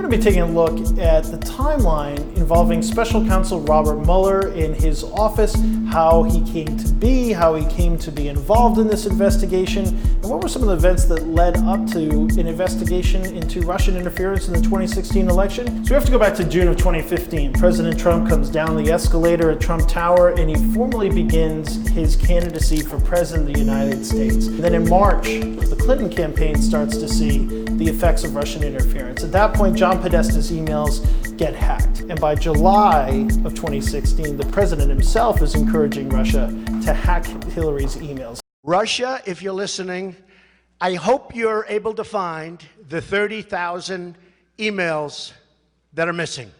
going to be taking a look at the timeline involving Special Counsel Robert Mueller in his office, how he came to be, how he came to be involved in this investigation, and what were some of the events that led up to an investigation into Russian interference in the 2016 election. So we have to go back to June of 2015. President Trump comes down the escalator at Trump Tower and he formally begins his candidacy for President of the United States. And then in March, the Clinton campaign starts to see the effects of Russian interference. At that point, John Podesta's emails get hacked. And by July of 2016, the president himself is encouraging Russia to hack Hillary's emails. Russia, if you're listening, I hope you're able to find the 30,000 emails that are missing.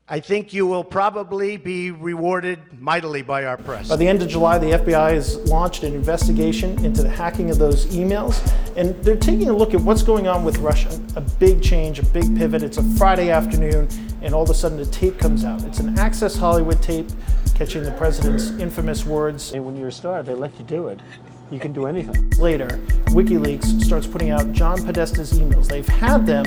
I think you will probably be rewarded mightily by our press. By the end of July, the FBI has launched an investigation into the hacking of those emails, and they're taking a look at what's going on with Russia. A big change, a big pivot. It's a Friday afternoon, and all of a sudden the tape comes out. It's an Access Hollywood tape catching the president's infamous words. And when you're a star, they let you do it. You can do anything. Later, WikiLeaks starts putting out John Podesta's emails. They've had them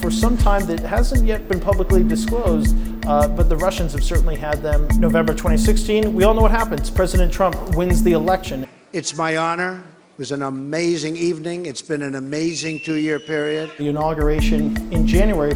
for some time that hasn't yet been publicly disclosed, but the Russians have certainly had them. November 2016, we all know what happens. President Trump wins the election. It's my honor. It was an amazing evening. It's been an amazing 2-year period. The inauguration in January.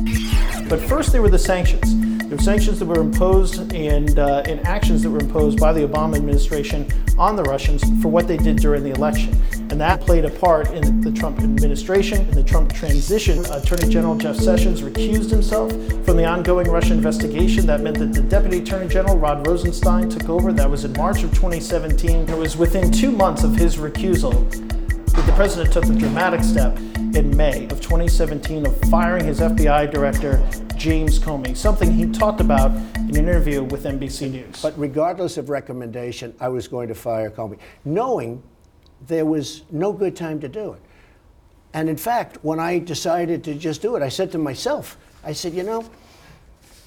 But first there were the sanctions. There were sanctions that were imposed and actions that were imposed by the Obama administration on the Russians for what they did during the election. And that played a part in the Trump administration, in the Trump transition. Attorney General Jeff Sessions recused himself from the ongoing Russia investigation. That meant that the Deputy Attorney General, Rod Rosenstein, took over. That was in March of 2017. And it was within 2 months of his recusal that the president took the dramatic step in May of 2017 of firing his FBI director, James Comey, something he talked about in an interview with NBC News. But regardless of recommendation, I was going to fire Comey, knowing there was no good time to do it. And in fact, when I decided to just do it, I said to myself, I said, you know,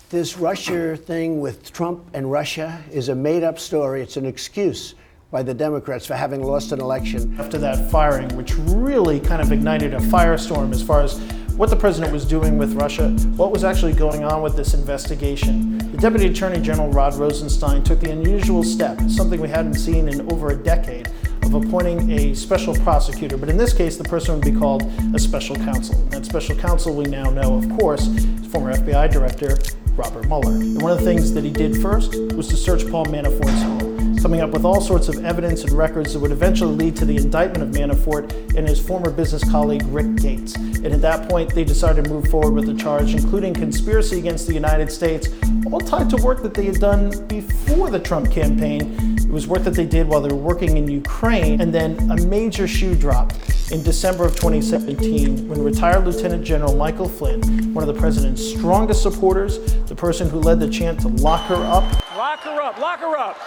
this Russia thing with Trump and Russia is a made-up story. It's an excuse by the Democrats for having lost an election. After that firing, which really kind of ignited a firestorm as far as what the president was doing with Russia, what was actually going on with this investigation. The Deputy Attorney General, Rod Rosenstein, took the unusual step, something we hadn't seen in over a decade, of appointing a special prosecutor. But in this case, the person would be called a special counsel. And that special counsel we now know, of course, is former FBI Director Robert Mueller. And one of the things that he did first was to search Paul Manafort's home, coming up with all sorts of evidence and records that would eventually lead to the indictment of Manafort and his former business colleague, Rick Gates. And at that point, they decided to move forward with the charge, including conspiracy against the United States, all tied to work that they had done before the Trump campaign. It was work that they did while they were working in Ukraine. And then a major shoe dropped in December of 2017 when retired Lieutenant General Michael Flynn, one of the president's strongest supporters, the person who led the chant to lock her up. Lock her up, lock her up.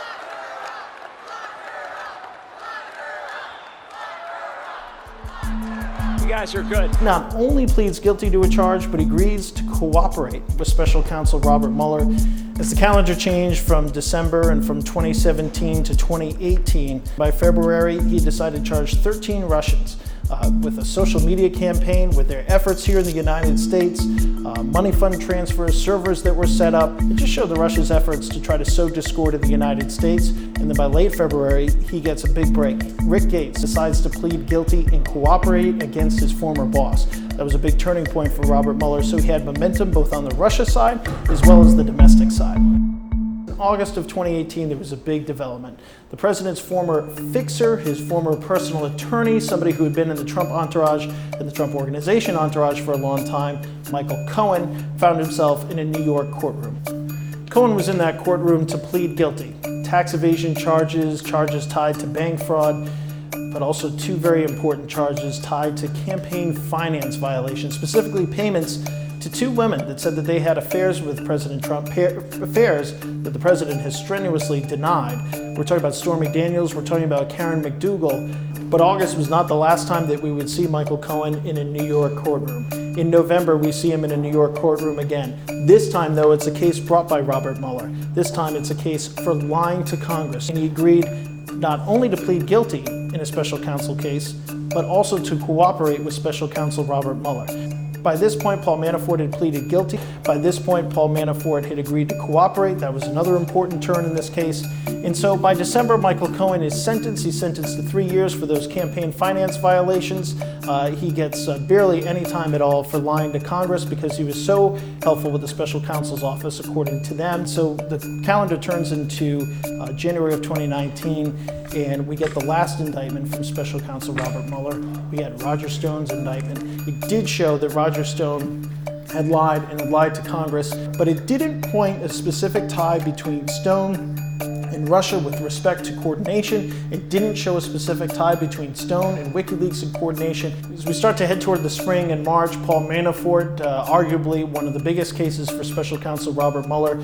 You guys are good. Not only pleads guilty to a charge, but agrees to cooperate with Special Counsel Robert Mueller. As the calendar changed from December and from 2017 to 2018, by February, he decided to charge 13 Russians with a social media campaign, with their efforts here in the United States, money fund transfers, servers that were set up. It just showed the Russia's efforts to try to sow discord in the United States. And then by late February, he gets a big break. Rick Gates decides to plead guilty and cooperate against his former boss. That was a big turning point for Robert Mueller, so he had momentum both on the Russia side as well as the domestic side. In August of 2018, there was a big development. The president's former fixer, his former personal attorney, somebody who had been in the Trump entourage and the Trump Organization entourage for a long time, Michael Cohen, found himself in a New York courtroom. Cohen was in that courtroom to plead guilty. Tax evasion charges, charges tied to bank fraud, but also 2 very important charges tied to campaign finance violations, specifically payments to 2 women that said that they had affairs with President Trump, affairs that the president has strenuously denied. We're talking about Stormy Daniels, we're talking about Karen McDougal, but August was not the last time that we would see Michael Cohen in a New York courtroom. In November, we see him in a New York courtroom again. This time, though, it's a case brought by Robert Mueller. This time, it's a case for lying to Congress, and he agreed not only to plead guilty in a special counsel case, but also to cooperate with special counsel Robert Mueller. By this point, Paul Manafort had pleaded guilty. By this point, Paul Manafort had agreed to cooperate. That was another important turn in this case. And so by December, Michael Cohen is sentenced. He's sentenced to 3 years for those campaign finance violations. He gets barely any time at all for lying to Congress because he was so helpful with the special counsel's office, according to them. So the calendar turns into January of 2019, and we get the last indictment from special counsel Robert Mueller. We had Roger Stone's indictment. It did show that Roger Stone had lied and had lied to Congress, but it didn't point a specific tie between Stone and Russia with respect to coordination. It didn't show a specific tie between Stone and WikiLeaks and coordination. As we start to head toward the spring and March, Paul Manafort, arguably one of the biggest cases for special counsel Robert Mueller,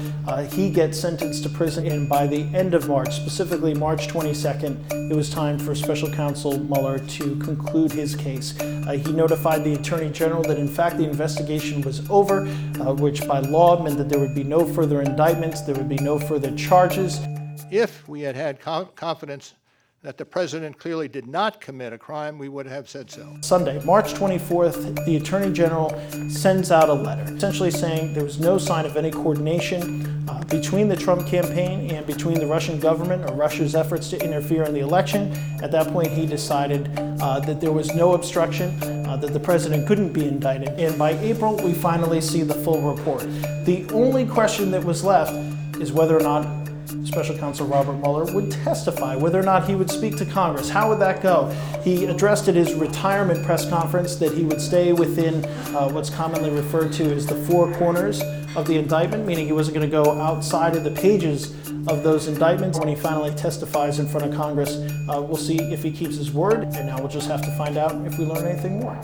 he gets sentenced to prison, and by the end of March, specifically March 22nd, it was time for special counsel Mueller to conclude his case. He notified the Attorney General that in fact the investigation was over, which by law meant that there would be no further indictments, there would be no further charges. If we had had confidence that the president clearly did not commit a crime, we would have said so. Sunday, March 24th, the Attorney General sends out a letter, essentially saying there was no sign of any coordination between the Trump campaign and between the Russian government or Russia's efforts to interfere in the election. At that point, he decided that there was no obstruction, that the president couldn't be indicted. And by April, we finally see the full report. The only question that was left is whether or not Special Counsel Robert Mueller would testify, whether or not he would speak to Congress. How would that go? He addressed at his retirement press conference that he would stay within what's commonly referred to as the four corners of the indictment, meaning he wasn't going to go outside of the pages of those indictments. When he finally testifies in front of Congress, we'll see if he keeps his word, and now we'll just have to find out if we learn anything more.